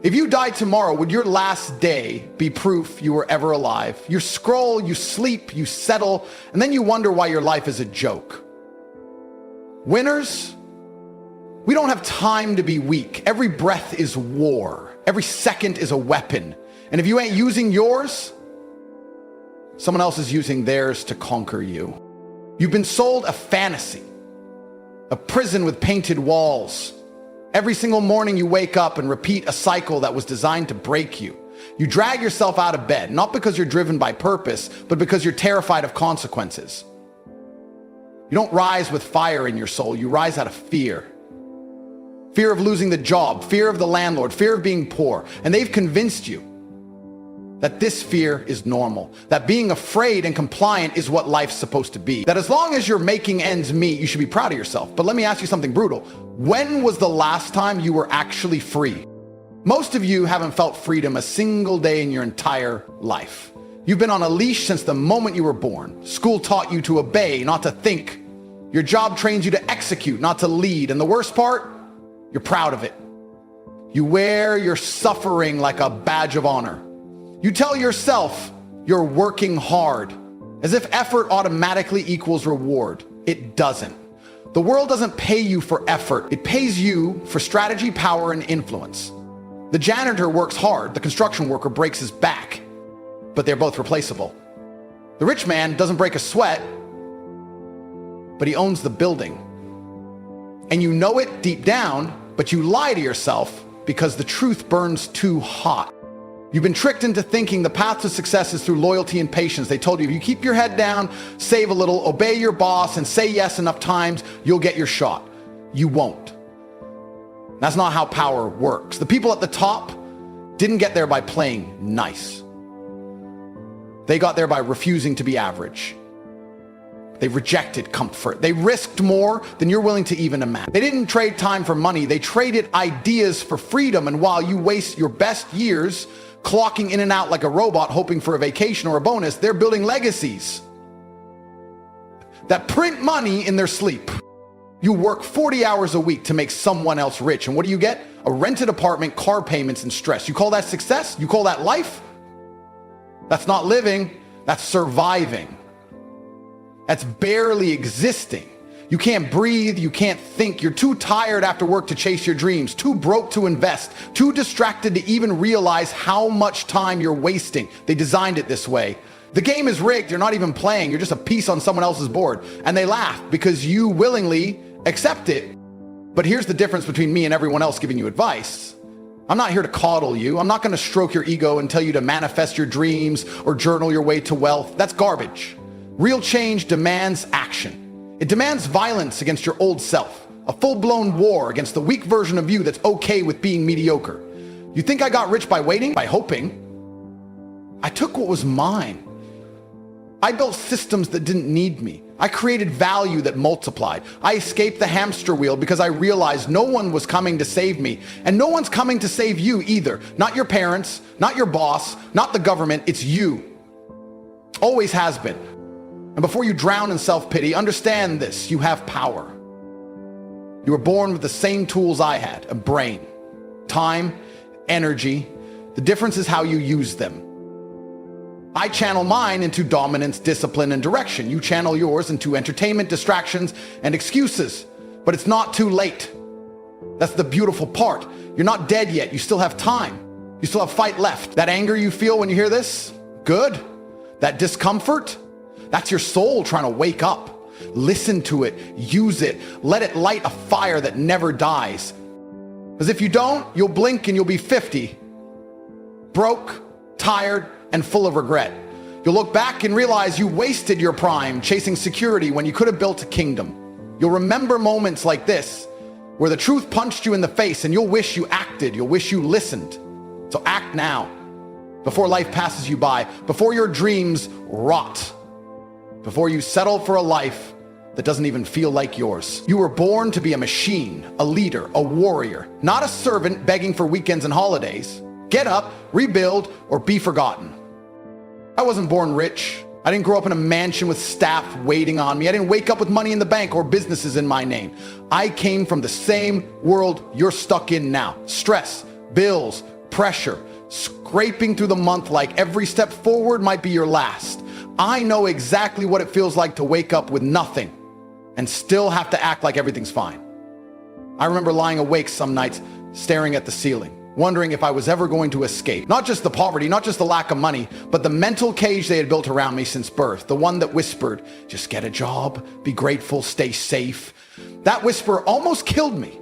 If you died tomorrow, would your last day be proof you were ever alive? You scroll, you sleep, you settle, and then you wonder why your life is a joke. Winners, we don't have time to be weak. Every breath is war. Every second is a weapon. And if you ain't using yours, someone else is using theirs to conquer you. You've been sold a fantasy, a prison with painted walls. Every single morning you wake up and repeat a cycle that was designed to break you. You drag yourself out of bed, not because you're driven by purpose, but because you're terrified of consequences. You don't rise with fire in your soul, you rise out of fear. Fear of losing the job, fear of the landlord, fear of being poor. And they've convinced you that this fear is normal, that being afraid and compliant is what life's supposed to be, that as long as you're making ends meet, you should be proud of yourself. But let me ask you something brutal. When was the last time you were actually free? Most of you haven't felt freedom a single day in your entire life. You've been on a leash since the moment you were born. School taught you to obey, not to think. Your job trains you to execute, not to lead. And the worst part, you're proud of it. You wear your suffering like a badge of honor. You tell yourself you're working hard, as if effort automatically equals reward. It doesn't. The world doesn't pay you for effort. It pays you for strategy, power, and influence. The janitor works hard. The construction worker breaks his back, but they're both replaceable. The rich man doesn't break a sweat, but he owns the building. And you know it deep down, but you lie to yourself because the truth burns too hot. You've been tricked into thinking the path to success is through loyalty and patience. They told you if you keep your head down, save a little, obey your boss, and say yes enough times, you'll get your shot. You won't. That's not how power works. The people at the top didn't get there by playing nice. They got there by refusing to be average. They rejected comfort. They risked more than you're willing to even imagine. They didn't trade time for money. They traded ideas for freedom. And while you waste your best years clocking in and out like a robot, hoping for a vacation or a bonus, they're building legacies that print money in their sleep. You work 40 hours a week to make someone else rich. And what do you get? A rented apartment, car payments, and stress. You call that success? You call that life? That's not living. That's surviving. That's barely existing. You can't breathe, you can't think. You're too tired after work to chase your dreams, too broke to invest, too distracted to even realize how much time you're wasting. They designed it this way. The game is rigged, you're not even playing, you're just a piece on someone else's board. And they laugh because you willingly accept it. But here's the difference between me and everyone else giving you advice. I'm not here to coddle you. I'm not going to stroke your ego and tell you to manifest your dreams or journal your way to wealth. That's garbage. Real change demands action. It demands violence against your old self, a full-blown war against the weak version of you that's okay with being mediocre. You think I got rich by waiting, by hoping? I took what was mine. I built systems that didn't need me. I created value that multiplied. I escaped the hamster wheel because I realized no one was coming to save me, and no one's coming to save you either. Not your parents, not your boss, not the government, it's you. Always has been. And before you drown in self-pity, understand this, you have power. You were born with the same tools I had, a brain, time, energy. The difference is how you use them. I channel mine into dominance, discipline, and direction. You channel yours into entertainment, distractions, and excuses. But it's not too late. That's the beautiful part. You're not dead yet. You still have time. You still have fight left. That anger you feel when you hear this, good. That discomfort, that's your soul trying to wake up. Listen to it, use it, let it light a fire that never dies. Because if you don't, you'll blink and you'll be 50. Broke, tired, and full of regret. You'll look back and realize you wasted your prime chasing security when you could have built a kingdom. You'll remember moments like this, where the truth punched you in the face and you'll wish you acted, you'll wish you listened. So act now, before life passes you by, before your dreams rot. Before you settle for a life that doesn't even feel like yours. You were born to be a machine, a leader, a warrior, not a servant begging for weekends and holidays. Get up, rebuild, or be forgotten. I wasn't born rich. I didn't grow up in a mansion with staff waiting on me. I didn't wake up with money in the bank or businesses in my name. I came from the same world you're stuck in now. Stress, bills, pressure, scraping through the month like every step forward might be your last. I know exactly what it feels like to wake up with nothing and still have to act like everything's fine. I remember lying awake some nights, staring at the ceiling, wondering if I was ever going to escape. Not just the poverty, not just the lack of money, but the mental cage they had built around me since birth. The one that whispered, just get a job, be grateful, stay safe. That whisper almost killed me.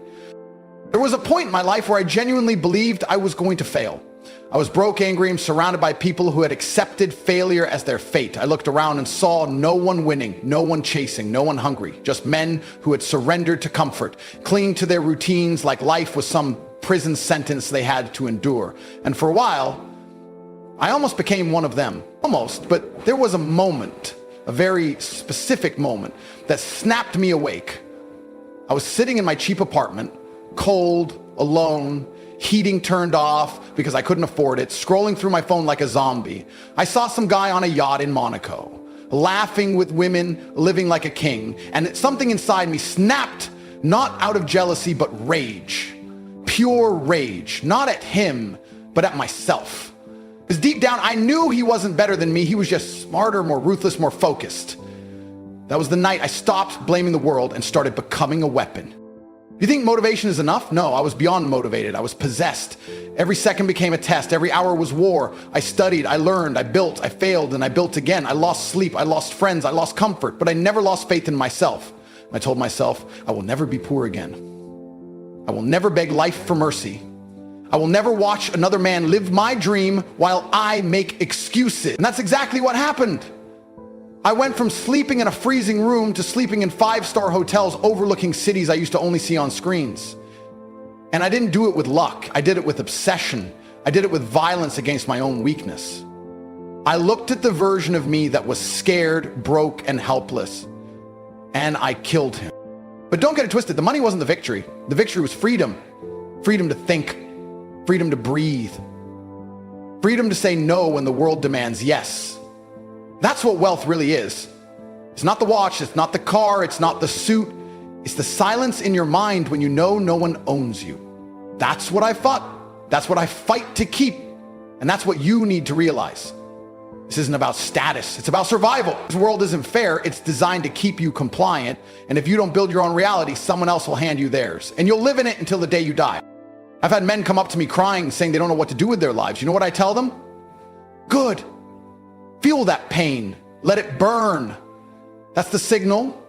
There was a point in my life where I genuinely believed I was going to fail. I was broke, angry, and surrounded by people who had accepted failure as their fate. I looked around and saw no one winning, no one chasing, no one hungry, just men who had surrendered to comfort, clinging to their routines like life was some prison sentence they had to endure. And for a while, I almost became one of them. Almost, but there was a moment, a very specific moment, that snapped me awake. I was sitting in my cheap apartment, cold, alone, heating turned off because I couldn't afford it, scrolling through my phone like a zombie. I saw some guy on a yacht in Monaco, laughing with women, living like a king, and something inside me snapped, not out of jealousy, but rage. Pure rage, not at him, but at myself. Because deep down, I knew he wasn't better than me. He was just smarter, more ruthless, more focused. That was the night I stopped blaming the world and started becoming a weapon. You think motivation is enough? No, I was beyond motivated. I was possessed. Every second became a test. Every hour was war. I studied, I learned, I built, I failed, and I built again. I lost sleep, I lost friends, I lost comfort, but I never lost faith in myself. I told myself, I will never be poor again. I will never beg life for mercy. I will never watch another man live my dream while I make excuses. And that's exactly what happened. I went from sleeping in a freezing room to sleeping in 5-star hotels overlooking cities I used to only see on screens. And I didn't do it with luck. I did it with obsession. I did it with violence against my own weakness. I looked at the version of me that was scared, broke, and helpless, and I killed him. But don't get it twisted. The money wasn't the victory. The victory was freedom. Freedom to think. Freedom to breathe. Freedom to say no when the world demands yes. That's what wealth really is. It's not the watch, it's not the car, it's not the suit. It's the silence in your mind when you know no one owns you. That's what I fought. That's what I fight to keep. And that's what you need to realize. This isn't about status, it's about survival. This world isn't fair, it's designed to keep you compliant. And if you don't build your own reality, someone else will hand you theirs. And you'll live in it until the day you die. I've had men come up to me crying, saying they don't know what to do with their lives. You know what I tell them? Good. Feel that pain. Let it burn. That's the signal.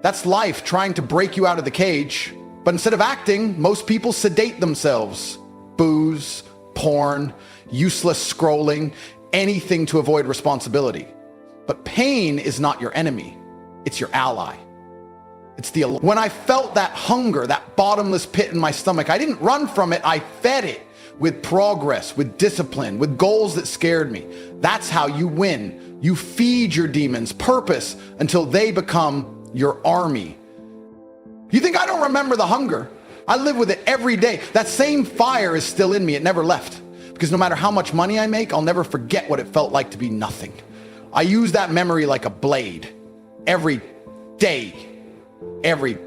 That's life trying to break you out of the cage. But instead of acting, most people sedate themselves. Booze, porn, useless scrolling, anything to avoid responsibility. But pain is not your enemy. It's your ally. When I felt that hunger, that bottomless pit in my stomach, I didn't run from it, I fed it. With progress, with discipline, with goals that scared me. That's how you win. You feed your demons purpose until they become your army. You think I don't remember the hunger? I live with it every day. That same fire is still in me. It never left. Because no matter how much money I make, I'll never forget what it felt like to be nothing. I use that memory like a blade. Every day, every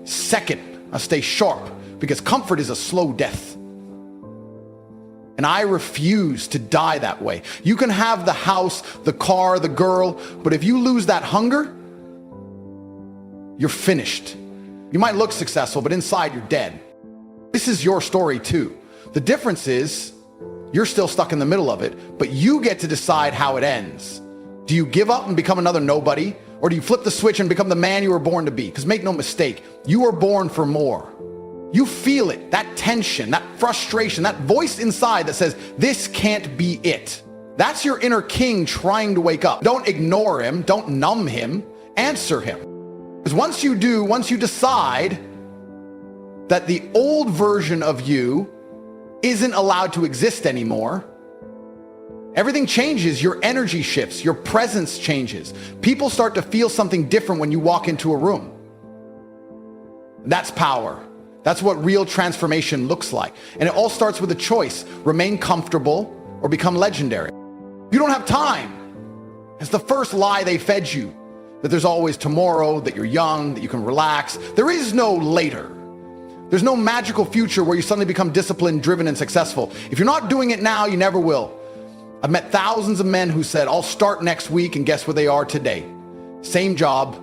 second, I stay sharp because comfort is a slow death. And I refuse to die that way. You can have the house, the car, the girl, but if you lose that hunger, you're finished. You might look successful, but inside you're dead. This is your story too. The difference is you're still stuck in the middle of it, but you get to decide how it ends. Do you give up and become another nobody? Or do you flip the switch and become the man you were born to be? Because make no mistake, you were born for more. You feel it, that tension, that frustration, that voice inside that says, this can't be it. That's your inner king trying to wake up. Don't ignore him, don't numb him, answer him. Because once you do, once you decide that the old version of you isn't allowed to exist anymore, everything changes, your energy shifts, your presence changes. People start to feel something different when you walk into a room. That's power. That's what real transformation looks like. And it all starts with a choice. Remain comfortable or become legendary. You don't have time. It's the first lie they fed you. That there's always tomorrow, that you're young, that you can relax. There is no later. There's no magical future where you suddenly become disciplined, driven, and successful. If you're not doing it now, you never will. I've met thousands of men who said, I'll start next week, and guess where they are today? Same job,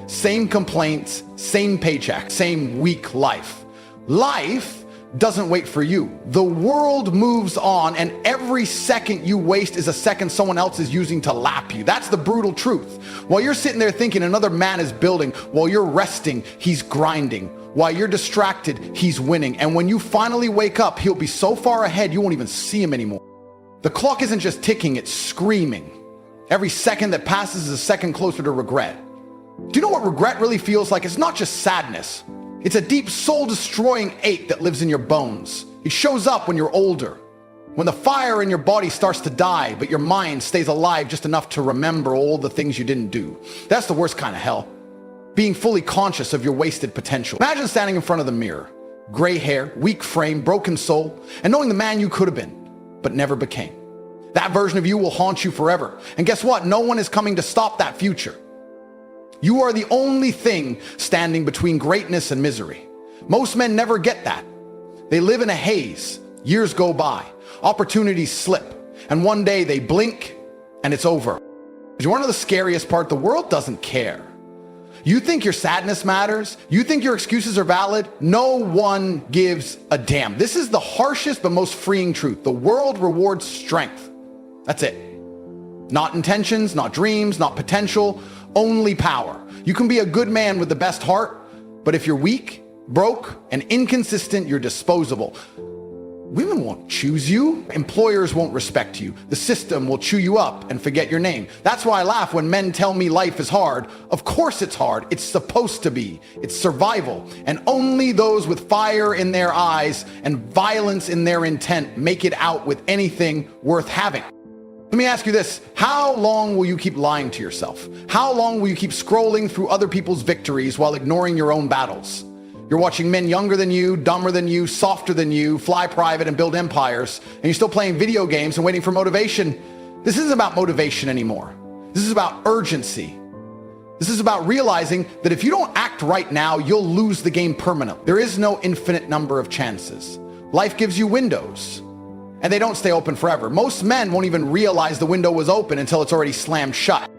same complaints, same paycheck, same weak life. Life doesn't wait for you. The world moves on, and every second you waste is a second someone else is using to lap you. That's the brutal truth. While you're sitting there thinking another man is building, while you're resting, he's grinding. While you're distracted, he's winning. And when you finally wake up, he'll be so far ahead you won't even see him anymore. The clock isn't just ticking, it's screaming. Every second that passes is a second closer to regret. Do you know what regret really feels like? It's not just sadness. It's a deep soul-destroying ache that lives in your bones. It shows up when you're older, when the fire in your body starts to die, but your mind stays alive just enough to remember all the things you didn't do. That's the worst kind of hell. Being fully conscious of your wasted potential. Imagine standing in front of the mirror, gray hair, weak frame, broken soul, and knowing the man you could have been, but never became. That version of you will haunt you forever. And guess what? No one is coming to stop that future. You are the only thing standing between greatness and misery. Most men never get that. They live in a haze. Years go by. Opportunities slip. And one day they blink and it's over. You want to know the scariest part? The world doesn't care. You think your sadness matters? You think your excuses are valid? No one gives a damn. This is the harshest but most freeing truth. The world rewards strength. That's it. Not intentions, not dreams, not potential, only power. You can be a good man with the best heart, but if you're weak, broke, and inconsistent, you're disposable. Women won't choose you. Employers won't respect you. The system will chew you up and forget your name. That's why I laugh when men tell me life is hard. Of course it's hard. It's supposed to be. It's survival. And only those with fire in their eyes and violence in their intent make it out with anything worth having. Let me ask you this. How long will you keep lying to yourself? How long will you keep scrolling through other people's victories while ignoring your own battles? You're watching men younger than you, dumber than you, softer than you, fly private and build empires, and you're still playing video games and waiting for motivation. This isn't about motivation anymore. This is about urgency. This is about realizing that if you don't act right now, you'll lose the game permanently. There is no infinite number of chances. Life gives you windows, and they don't stay open forever. Most men won't even realize the window was open until it's already slammed shut.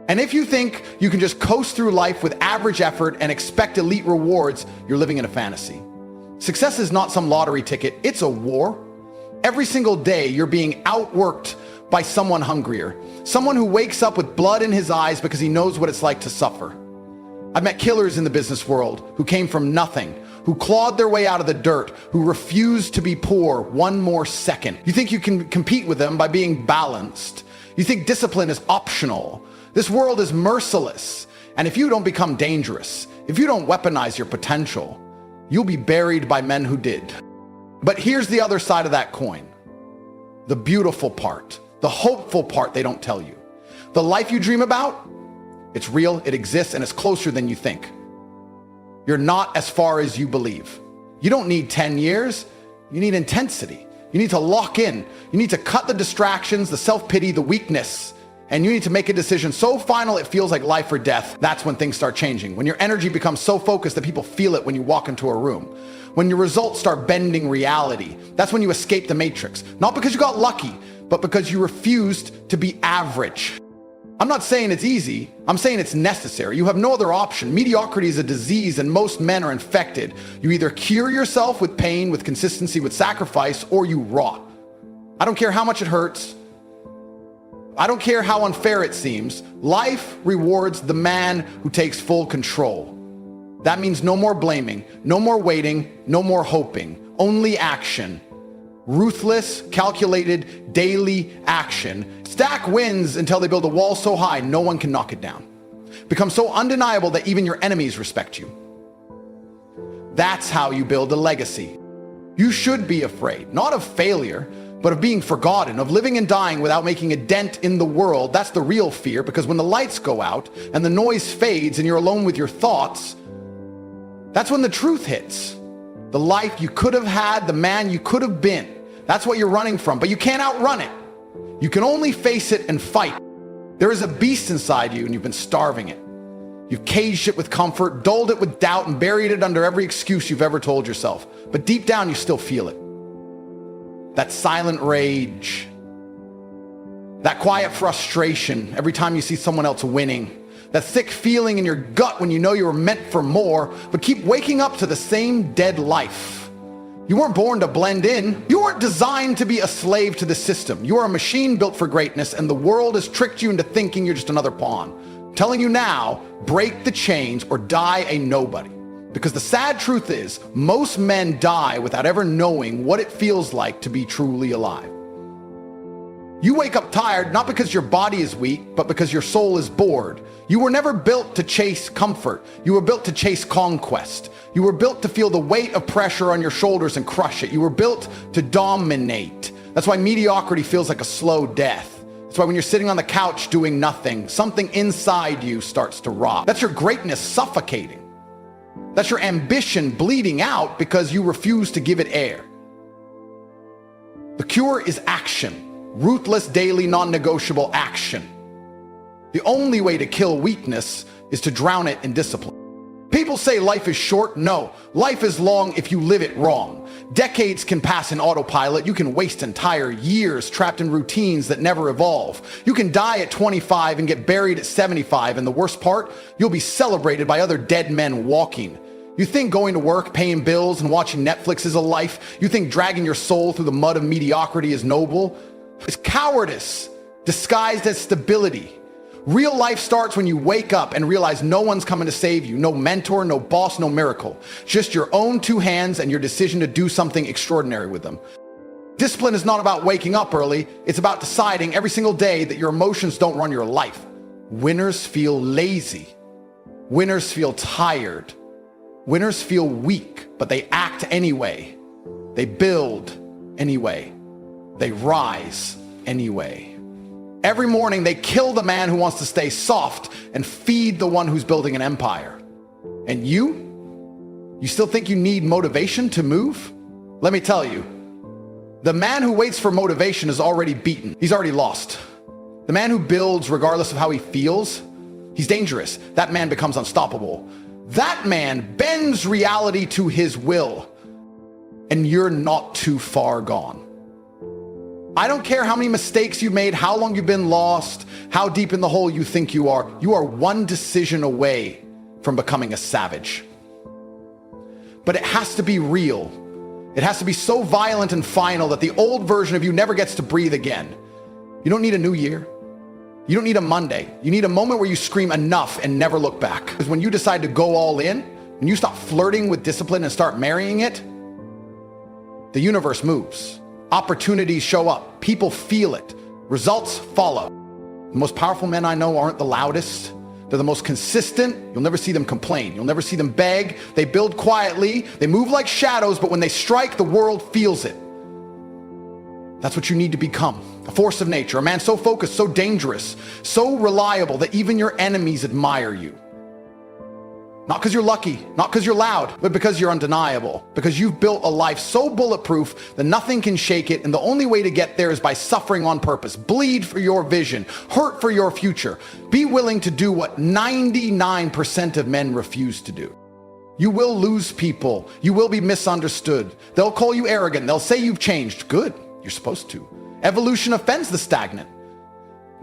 And if you think you can just coast through life with average effort and expect elite rewards, you're living in a fantasy. Success is not some lottery ticket, it's a war. Every single day you're being outworked by someone hungrier, someone who wakes up with blood in his eyes because he knows what it's like to suffer. I've met killers in the business world who came from nothing, who clawed their way out of the dirt, who refused to be poor one more second. You think you can compete with them by being balanced. You think discipline is optional. This world is merciless, and if you don't become dangerous, if you don't weaponize your potential, you'll be buried by men who did. But here's the other side of that coin. The beautiful part, the hopeful part they don't tell you. The life you dream about, it's real, it exists, and it's closer than you think. You're not as far as you believe. You don't need 10 years, you need intensity. You need to lock in. You need to cut the distractions, the self-pity, the weakness, and you need to make a decision so final it feels like life or death. That's when things start changing. When your energy becomes so focused that people feel it when you walk into a room. When your results start bending reality. That's when you escape the matrix. Not because you got lucky, but because you refused to be average. I'm not saying it's easy. I'm saying it's necessary. You have no other option. Mediocrity is a disease and most men are infected. You either cure yourself with pain, with consistency, with sacrifice, or you rot. I don't care how much it hurts. I don't care how unfair it seems. Life rewards the man who takes full control. That means no more blaming, no more waiting, no more hoping, only action. Ruthless, calculated, daily action. Stack wins until they build a wall so high no one can knock it down. Become so undeniable that even your enemies respect you. That's how you build a legacy. You should be afraid, not of failure, but of being forgotten, of living and dying without making a dent in the world. That's the real fear, because when the lights go out and the noise fades and you're alone with your thoughts, that's when the truth hits. The life you could have had, the man you could have been. That's what you're running from, but you can't outrun it. You can only face it and fight. There is a beast inside you and you've been starving it. You've caged it with comfort, dulled it with doubt, and buried it under every excuse you've ever told yourself. But deep down, you still feel it. That silent rage, that quiet frustration every time you see someone else winning, that thick feeling in your gut when you know you were meant for more, but keep waking up to the same dead life. You weren't born to blend in. You weren't designed to be a slave to the system. You are a machine built for greatness, and the world has tricked you into thinking you're just another pawn. I'm telling you now, break the chains or die a nobody. Because the sad truth is, most men die without ever knowing what it feels like to be truly alive. You wake up tired, not because your body is weak, but because your soul is bored. You were never built to chase comfort. You were built to chase conquest. You were built to feel the weight of pressure on your shoulders and crush it. You were built to dominate. That's why mediocrity feels like a slow death. That's why when you're sitting on the couch doing nothing, something inside you starts to rot. That's your greatness suffocating. That's your ambition bleeding out because you refuse to give it air. The cure is action. Ruthless, daily, non-negotiable action. The only way to kill weakness is to drown it in discipline. People say life is short. No, life is long if you live it wrong. Decades can pass in autopilot. You can waste entire years trapped in routines that never evolve. You can die at 25 and get buried at 75. And the worst part, you'll be celebrated by other dead men walking. You think going to work, paying bills, and watching Netflix is a life? You think dragging your soul through the mud of mediocrity is noble? It's cowardice disguised as stability. Real life starts when you wake up and realize no one's coming to save you. No mentor, no boss, no miracle. Just your own two hands and your decision to do something extraordinary with them. Discipline is not about waking up early. It's about deciding every single day that your emotions don't run your life. Winners feel lazy. Winners feel tired. Winners feel weak, but they act anyway. They build anyway. They rise anyway. Every morning they kill the man who wants to stay soft and feed the one who's building an empire. And you still think you need motivation to move? Let me tell you, the man who waits for motivation is already beaten. He's already lost. The man who builds regardless of how he feels, he's dangerous. That man becomes unstoppable. That man bends reality to his will, and you're not too far gone. I don't care how many mistakes you made, how long you've been lost, how deep in the hole you think you are. You are one decision away from becoming a savage. But it has to be real. It has to be so violent and final that the old version of you never gets to breathe again. You don't need a new year. You don't need a Monday. You need a moment where you scream enough and never look back. Because when you decide to go all in, when you stop flirting with discipline and start marrying it, the universe moves. Opportunities show up. People feel it. Results follow. The most powerful men I know aren't the loudest. They're the most consistent. You'll never see them complain. You'll never see them beg. They build quietly. They move like shadows, but when they strike, the world feels it. That's what you need to become. A force of nature. A man so focused, so dangerous, so reliable that even your enemies admire you. Not because you're lucky, not because you're loud, but because you're undeniable. Because you've built a life so bulletproof that nothing can shake it, and the only way to get there is by suffering on purpose. Bleed for your vision, hurt for your future. Be willing to do what 99% of men refuse to do. You will lose people. You will be misunderstood. They'll call you arrogant. They'll say you've changed. Good, you're supposed to. Evolution offends the stagnant.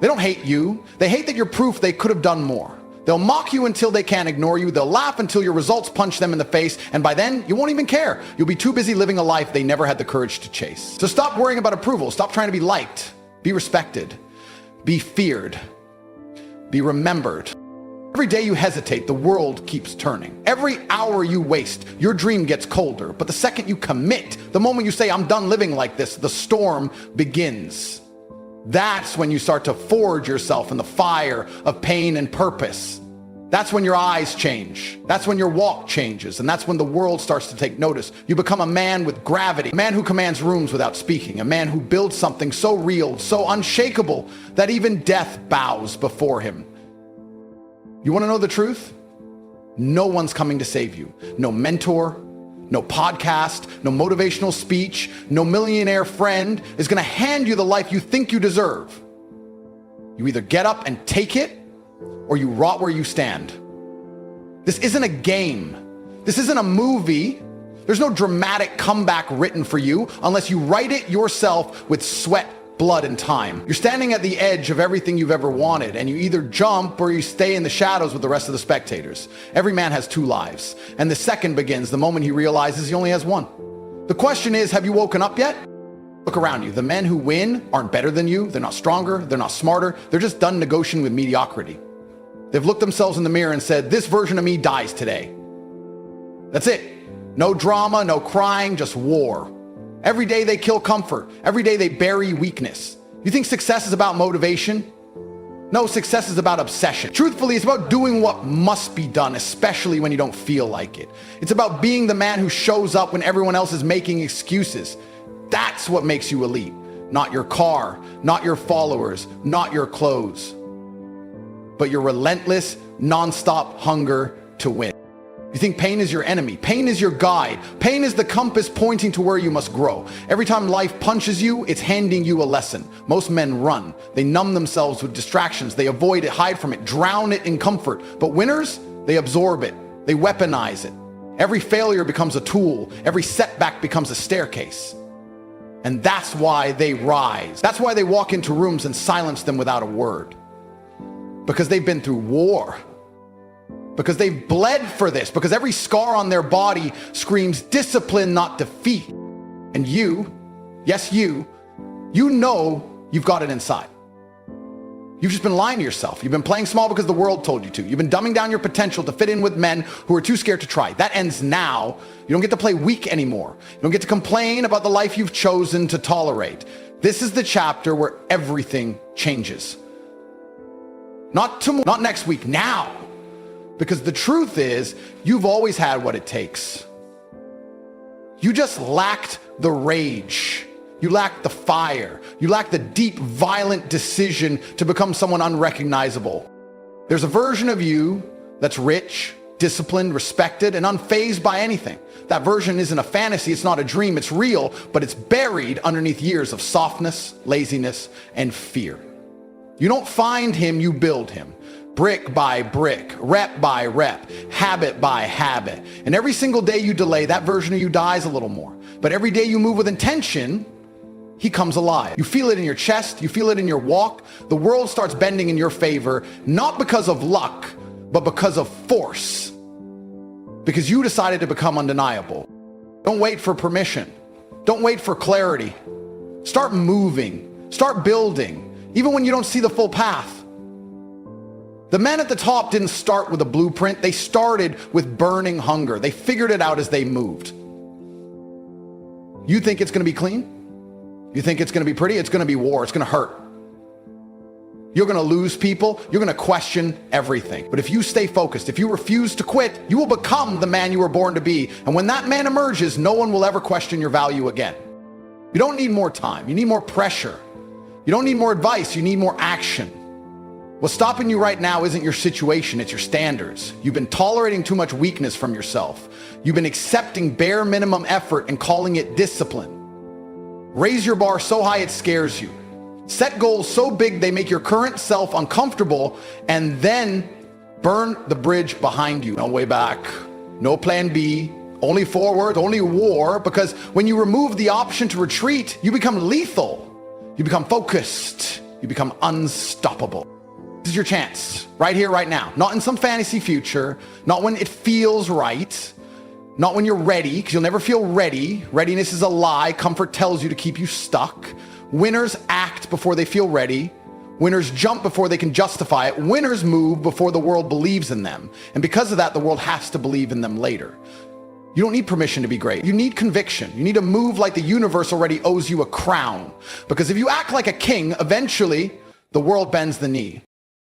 They don't hate you. They hate that you're proof they could have done more. They'll mock you until they can't ignore you. They'll laugh until your results punch them in the face. And by then, you won't even care. You'll be too busy living a life they never had the courage to chase. So stop worrying about approval. Stop trying to be liked. Be respected. Be feared. Be remembered. Every day you hesitate, the world keeps turning. Every hour you waste, your dream gets colder. But the second you commit, the moment you say, I'm done living like this, the storm begins. That's when you start to forge yourself in the fire of pain and purpose. That's when your eyes change. That's when your walk changes. And that's when the world starts to take notice. You become a man with gravity, a man who commands rooms without speaking, a man who builds something so real, so unshakable that even death bows before him. You want to know the truth? No one's coming to save you. No mentor, no podcast, no motivational speech, no millionaire friend is going to hand you the life you think you deserve. You either get up and take it, or you rot where you stand. This isn't a game. This isn't a movie. There's no dramatic comeback written for you unless you write it yourself with sweat, blood, and time. You're standing at the edge of everything you've ever wanted, and you either jump or you stay in the shadows with the rest of the spectators. Every man has two lives, and the second begins the moment he realizes he only has one. The question is, have you woken up yet? Look around you. The men who win aren't better than you. They're not stronger. They're not smarter. They're just done negotiating with mediocrity. They've looked themselves in the mirror and said, this version of me dies today. That's it. No drama, no crying, just war. Every day they kill comfort. Every day they bury weakness. You think success is about motivation? No, success is about obsession. Truthfully, it's about doing what must be done, especially when you don't feel like it. It's about being the man who shows up when everyone else is making excuses. That's what makes you elite. Not your car, not your followers, not your clothes, but your relentless, nonstop hunger to win. You think pain is your enemy. Pain is your guide. Pain is the compass pointing to where you must grow. Every time life punches you, it's handing you a lesson. Most men run. They numb themselves with distractions. They avoid it, hide from it, drown it in comfort. But winners, they absorb it. They weaponize it. Every failure becomes a tool. Every setback becomes a staircase. And that's why they rise. That's why they walk into rooms and silence them without a word. Because they've been through war. Because they've bled for this, because every scar on their body screams discipline, not defeat. And you, yes you know you've got it inside. You've just been lying to yourself. You've been playing small because the world told you to. You've been dumbing down your potential to fit in with men who are too scared to try. That ends now. You don't get to play weak anymore. You don't get to complain about the life you've chosen to tolerate. This is the chapter where everything changes. Not tomorrow, not next week, now. Because the truth is, you've always had what it takes. You just lacked the rage. You lacked the fire. You lacked the deep, violent decision to become someone unrecognizable. There's a version of you that's rich, disciplined, respected, and unfazed by anything. That version isn't a fantasy, it's not a dream, it's real, but it's buried underneath years of softness, laziness, and fear. You don't find him, you build him. Brick by brick, rep by rep, habit by habit. And every single day you delay, that version of you dies a little more. But every day you move with intention, he comes alive. You feel it in your chest, you feel it in your walk. The world starts bending in your favor, not because of luck, but because of force. Because you decided to become undeniable. Don't wait for permission. Don't wait for clarity. Start moving, start building, even when you don't see the full path. The men at the top didn't start with a blueprint. They started with burning hunger. They figured it out as they moved. You think it's going to be clean? You think it's going to be pretty? It's going to be war. It's going to hurt. You're going to lose people. You're going to question everything. But if you stay focused, if you refuse to quit, you will become the man you were born to be. And when that man emerges, no one will ever question your value again. You don't need more time. You need more pressure. You don't need more advice. You need more action. What's stopping you right now isn't your situation, it's your standards. You've been tolerating too much weakness from yourself. You've been accepting bare minimum effort and calling it discipline. Raise your bar so high it scares you. Set goals so big they make your current self uncomfortable, and then burn the bridge behind you. No way back, no plan B, only forward, only war, because when you remove the option to retreat, you become lethal. You become focused. You become unstoppable. This is your chance, right here, right now. Not in some fantasy future, not when it feels right, not when you're ready, because you'll never feel ready. Readiness is a lie. Comfort tells you to keep you stuck. Winners act before they feel ready. Winners jump before they can justify it. Winners move before the world believes in them. And because of that, the world has to believe in them later. You don't need permission to be great. You need conviction. You need to move like the universe already owes you a crown. Because if you act like a king, eventually the world bends the knee.